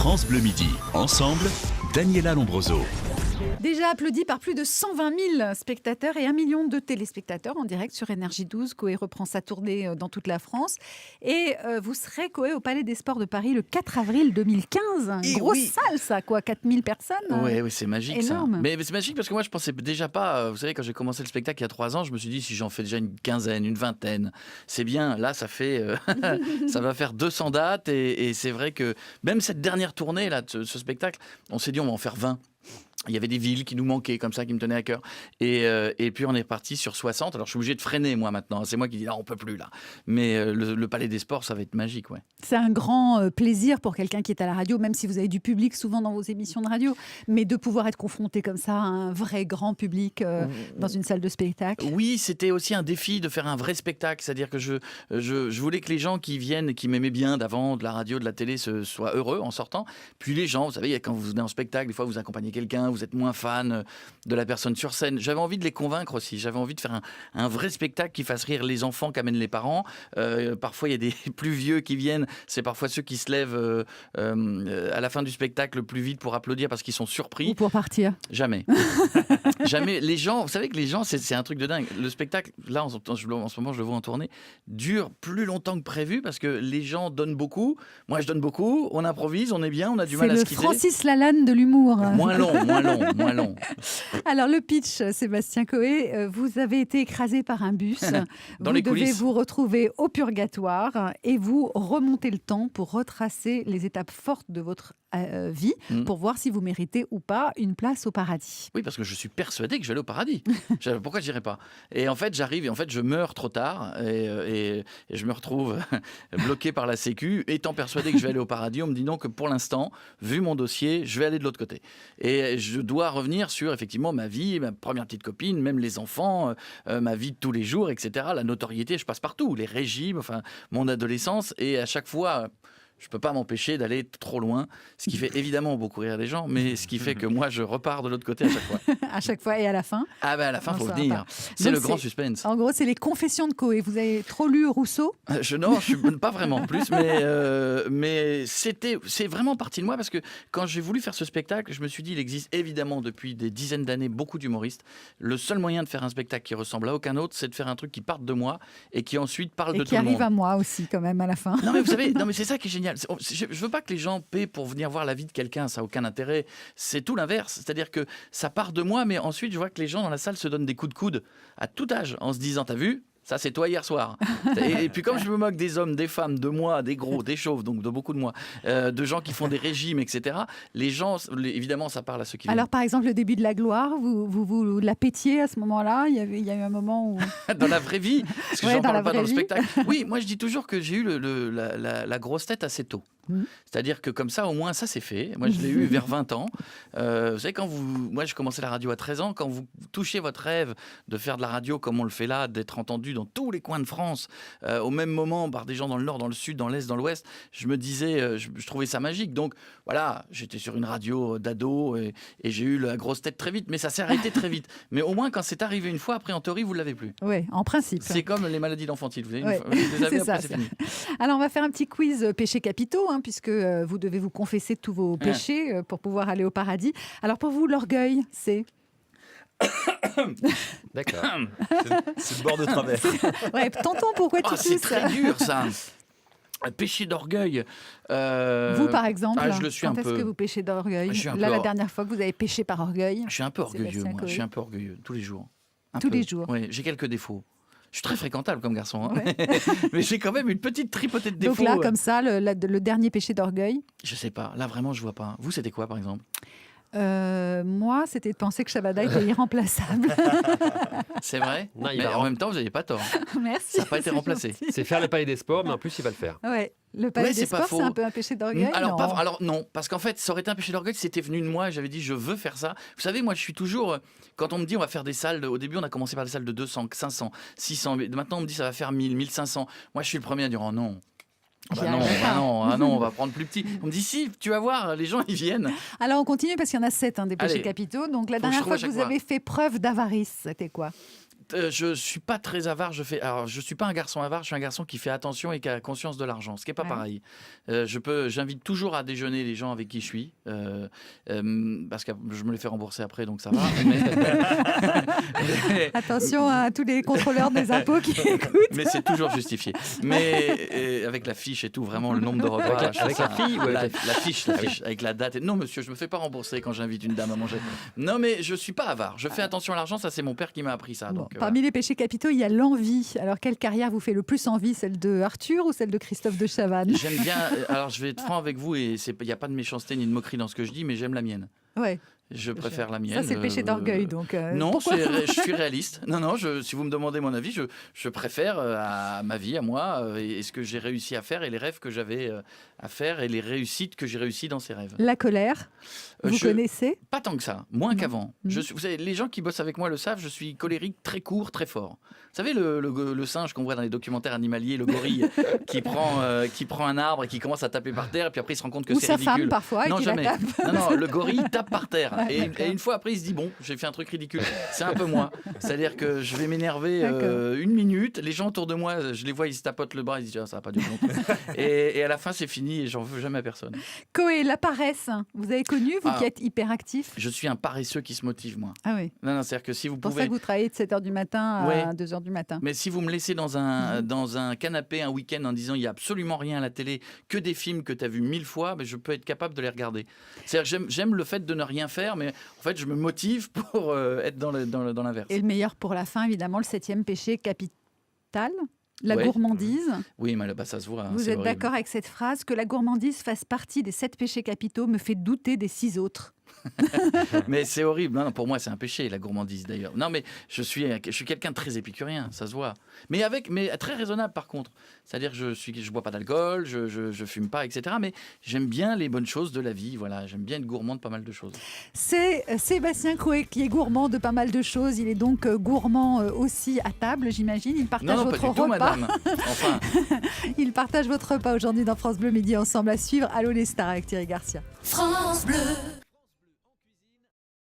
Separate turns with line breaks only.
France Bleu Midi. Ensemble, Daniela Lombroso.
Déjà applaudi par plus de 120 000 spectateurs et 1 million de téléspectateurs en direct sur Énergie 12. Coé reprend sa tournée dans toute la France. Et vous serez, Coé, au Palais des Sports de Paris le 4 avril 2015. Une grosse salle, ça, quoi, 4 000 personnes.
Oui, c'est magique,
énorme.
ça. Mais c'est magique parce que moi, je pensais déjà pas... Vous savez, quand j'ai commencé le spectacle il y a 3 ans, je me suis dit, si j'en fais déjà une quinzaine, une vingtaine, c'est bien. Là, ça fait... ça va faire 200 dates. Et c'est vrai que même cette dernière tournée là, de ce spectacle, on s'est dit, on va en faire 20. Il y avait des villes qui nous manquaient, comme ça, qui me tenaient à cœur. Et puis, on est parti sur 60. Alors, je suis obligé de freiner, moi, maintenant. C'est moi qui dis, là, on peut plus, là. Mais le Palais des Sports, ça va être magique, ouais.
C'est un grand plaisir pour quelqu'un qui est à la radio, même si vous avez du public souvent dans vos émissions de radio, mais de pouvoir être confronté comme ça à un vrai grand public dans une salle de spectacle.
Oui, c'était aussi un défi de faire un vrai spectacle. C'est-à-dire que je voulais que les gens qui viennent, qui m'aimaient bien d'avant, de la radio, de la télé, soient heureux en sortant. Puis les gens, vous savez, quand vous venez en spectacle, des fois, vous accompagnez quelqu'un, vous êtes moins fan de la personne sur scène. J'avais envie de les convaincre aussi. J'avais envie de faire un vrai spectacle qui fasse rire les enfants qu'amènent les parents. Parfois, il y a des plus vieux qui viennent. C'est parfois ceux qui se lèvent à la fin du spectacle plus vite pour applaudir parce qu'ils sont surpris.
Ou pour partir.
Jamais. Jamais. Les gens, vous savez que les gens, c'est un truc de dingue. Le spectacle, là, en ce moment, je le vois en tournée, dure plus longtemps que prévu parce que les gens donnent beaucoup. Moi, je donne beaucoup. On improvise, on est bien, on a du mal à se quitter.
C'est le Francis Lalanne de l'humour.
Moins long.
Alors le pitch, Sébastien Coé, vous avez été écrasé par un bus.
Dans
vous
les
devez
coulisses.
vous retrouver au purgatoire et vous remontez le temps pour retracer les étapes fortes de votre vie pour voir si vous méritez ou pas une place au paradis.
Oui, parce que je suis persuadé que je vais aller au paradis. Pourquoi je n'irai pas ? Et en fait, j'arrive et en fait, je meurs trop tard et je me retrouve bloqué par la Sécu. Étant persuadé que je vais aller au paradis, on me dit non que pour l'instant, vu mon dossier, je vais aller de l'autre côté. Et je dois revenir sur effectivement ma vie, ma première petite copine, même les enfants, ma vie de tous les jours, etc. La notoriété, je passe partout, les régimes, enfin mon adolescence, et à chaque fois. Je ne peux pas m'empêcher d'aller trop loin, ce qui fait évidemment beaucoup rire les gens, mais ce qui fait que moi, je repars de l'autre côté à chaque fois.
À chaque fois et à la fin.
Ah ben à la fin, il faut venir. C'est le grand suspense.
En gros, c'est les confessions de Coé. Vous avez trop lu Rousseau ?
Non, je ne suis pas vraiment en plus, mais c'est vraiment parti de moi parce que quand j'ai voulu faire ce spectacle, je me suis dit, il existe évidemment depuis des dizaines d'années beaucoup d'humoristes. Le seul moyen de faire un spectacle qui ressemble à aucun autre, c'est de faire un truc qui parte de moi et qui ensuite parle de tout le monde.
Et qui arrive à moi aussi quand même à la fin.
Non mais vous savez, c'est ça qui est génial. Je veux pas que les gens paient pour venir voir la vie de quelqu'un, ça n'a aucun intérêt. C'est tout l'inverse, c'est-à-dire que ça part de moi, mais ensuite je vois que les gens dans la salle se donnent des coups de coude à tout âge en se disant, t'as vu ? Ça, c'est toi hier soir. Et puis, comme je me moque des hommes, des femmes, de moi, des gros, des chauves, donc de beaucoup de moi, de gens qui font des régimes, etc., les gens, évidemment, ça parle à ceux qui viennent.
Alors, par exemple, le début de la gloire, vous la pétiez à ce moment-là ? Il y a eu un moment où...
Dans la vraie vie ? Parce que j'en parle pas dans le spectacle. Oui, moi, je dis toujours que j'ai eu la grosse tête assez tôt. C'est-à-dire que comme ça, au moins, ça c'est fait. Moi, je l'ai eu vers 20 ans. Vous savez, moi, je commençais la radio à 13 ans. Quand vous touchez votre rêve de faire de la radio comme on le fait là, d'être entendu dans tous les coins de France, au même moment, par des gens dans le Nord, dans le Sud, dans l'Est, dans l'Ouest, je me disais, je trouvais ça magique. Donc, voilà, j'étais sur une radio d'ado et j'ai eu la grosse tête très vite. Mais ça s'est arrêté très vite. Mais au moins, quand c'est arrivé une fois, après, en théorie, vous ne l'avez plus.
Oui, en principe.
C'est comme les maladies d'enfantile. Vous
les
avez, après, c'est fini.
Alors, on va faire un petit quiz péchés capitaux, puisque vous devez vous confesser de tous vos péchés pour pouvoir aller au paradis. Alors pour vous, l'orgueil, c'est...
D'accord. C'est le bord de travers.
Ouais, tonton, pourquoi tu tousses ?
C'est très dur, ça. Un péché d'orgueil.
Vous, par exemple,
je le suis
quand
un
est-ce
peu.
que vous péchez d'orgueil ? Là, la dernière fois que vous avez péché par orgueil.
Je suis un peu orgueilleux, moi. Je suis un peu orgueilleux, tous les jours.
Tous les jours.
Oui, j'ai quelques défauts. Je suis très fréquentable comme garçon, ouais. Mais j'ai quand même une petite tripotée de défauts.
Donc là, comme ça, le dernier péché d'orgueil ?
Je sais pas. Là, vraiment, je vois pas. Vous, c'était quoi, par exemple ?
Moi, c'était de penser que Shabada était irremplaçable.
C'est vrai ?
Non,
mais en même temps, vous n'avez pas tort.
Merci.
Ça n'a pas été remplacé.
C'est faire le Palais des Sports, mais en plus, il va le faire.
Ouais. Le Palais des Sports, c'est un peu un péché d'orgueil.
Alors non, parce qu'en fait, ça aurait été un péché d'orgueil si c'était venu de moi. J'avais dit, je veux faire ça. Vous savez, moi, je suis toujours... Quand on me dit, on va faire des salles... Au début, on a commencé par des salles de 200, 500, 600. Maintenant, on me dit, ça va faire 1000, 1500. Moi, je suis le premier à dire, oh non. Non, on va prendre plus petit. On me dit, si, tu vas voir, les gens, ils viennent.
Alors, on continue parce qu'il y en a 7 des péchés capitaux. Donc, la dernière fois que vous avez fait preuve d'avarice, c'était quoi ?
Je suis pas très avare. Je suis pas un garçon avare. Je suis un garçon qui fait attention et qui a conscience de l'argent, ce qui est pas pareil. J'invite toujours à déjeuner les gens avec qui je suis, parce que je me les fais rembourser après, donc ça va.
Attention à tous les contrôleurs des impôts qui écoutent.
Mais c'est toujours justifié. Mais avec la fiche et tout, vraiment le nombre de repas.
Avec la fille ou avec
la fiche, avec la date. Non, monsieur, je me fais pas rembourser quand j'invite une dame à manger. Non, mais je suis pas avare. Je fais attention à l'argent. Ça, c'est mon père qui m'a appris ça.
Bon,
donc,
parmi les péchés capitaux, il y a l'envie. Alors, quelle carrière vous fait le plus envie, celle de Arthur ou celle de Christophe de Chavannes?
J'aime bien. Alors, je vais être franc avec vous, et il n'y a pas de méchanceté ni de moquerie dans ce que je dis, mais j'aime la mienne.
Ouais.
Je préfère la mienne.
Ça, c'est le péché d'orgueil. Donc,
non, je suis réaliste. Non, si vous me demandez mon avis, je préfère à ma vie, à moi, et ce que j'ai réussi à faire, et les rêves que j'avais à faire, et les réussites que j'ai réussies dans ces rêves.
La colère, vous connaissez?
Pas tant que ça, moins qu'avant. Vous savez, les gens qui bossent avec moi le savent, je suis colérique très court, très fort. Vous savez, le singe qu'on voit dans les documentaires animaliers, le gorille, qui prend un arbre et qui commence à taper par terre, et puis après il se rend compte que c'est ridicule.
Ou sa femme, parfois,
non,
qui
jamais.
la tape.
Non, le gorille tape par terre. Et une fois après, il se dit, bon, j'ai fait un truc ridicule. C'est un peu moi. C'est-à-dire que je vais m'énerver une minute, les gens autour de moi, je les vois, ils se tapotent le bras, ils se disent, ça va pas durer longtemps. Et à la fin, c'est fini et j'en veux jamais à personne.
Coé, la paresse, vous avez connu, vous qui êtes hyperactif?
Je suis un paresseux qui se motive, moi.
Ah oui.
Non, c'est-à-dire que si vous
C'est pour
pouvez...
ça que vous travaillez de 7h du matin à 2h du matin.
Mais si vous me laissez dans un canapé un week-end en disant il n'y a absolument rien à la télé, que des films que tu as vus 1000 fois, mais je peux être capable de les regarder. C'est-à-dire que j'aime le fait de ne rien faire, mais en fait, je me motive pour être dans l'inverse.
Et le meilleur pour la fin, évidemment, le 7e péché capital, la gourmandise.
Oui, mais ça se voit.
Vous êtes d'accord avec cette phrase? Que la gourmandise fasse partie des 7 péchés capitaux me fait douter des 6 autres.
Mais c'est horrible. Non, pour moi, c'est un péché, la gourmandise d'ailleurs. Non, mais je suis quelqu'un de très épicurien, ça se voit. Mais très raisonnable par contre. C'est-à-dire que je bois pas d'alcool, je fume pas, etc. Mais j'aime bien les bonnes choses de la vie. Voilà, j'aime bien être gourmand de pas mal de choses.
C'est Sébastien Coé qui est gourmand de pas mal de choses. Il est donc gourmand aussi à table, j'imagine. Il partage votre
pas du tout,
repas.
madame. Enfin.
Il partage votre repas aujourd'hui dans France Bleu Midi ensemble à suivre. Allô les stars avec Thierry Garcia.
France Bleu.